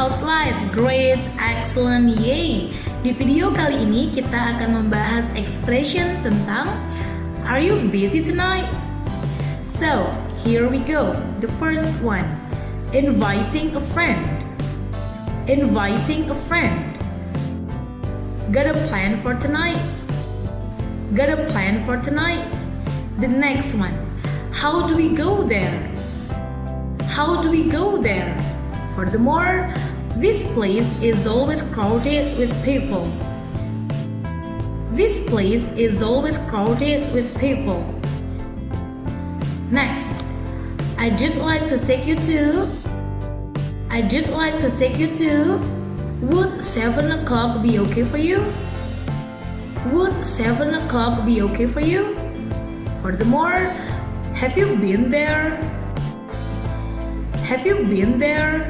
How's life? Great, excellent, yay! Di video kali ini kita akan membahas expression tentang Are you busy tonight? So, here we go. The first one, inviting a friend. Inviting a friend. Got a plan for tonight? Got a plan for tonight? The next one, how do we go there? How do we go there? Furthermore, this place is always crowded with people. This place is always crowded with people. Next, I'd like to take you to. Would 7 o'clock be okay for you? Would 7 o'clock be okay for you? Furthermore, have you been there? Have you been there?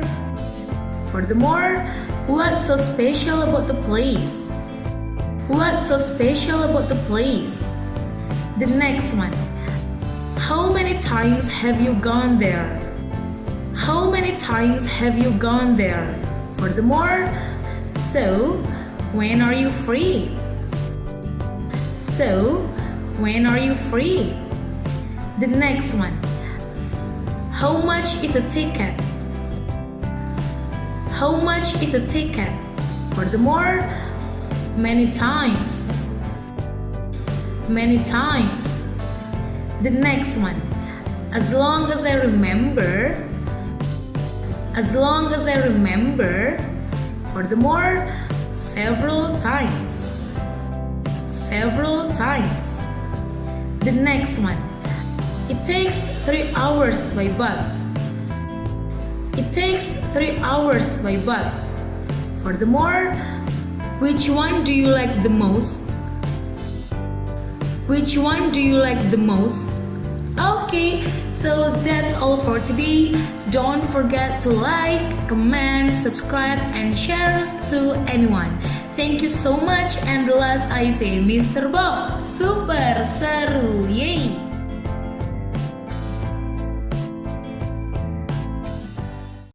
Furthermore, what's so special about the place? What's so special about the place? The next one, how many times have you gone there? How many times have you gone there? Furthermore, so when are you free? So when are you free? The next one, how much is a ticket? How much is a ticket? Furthermore, many times. Many times. The next one, as long as I remember. As long as I remember. Furthermore, several times. Several times. The next one, it takes 3 hours by bus. It takes 3 hours by bus. Furthermore, which one do you like the most? Which one do you like the most? Okay, so that's all for today. Don't forget to like, comment, subscribe, and share to anyone. Thank you so much, and last I say Mr. Bob, super seru, yay!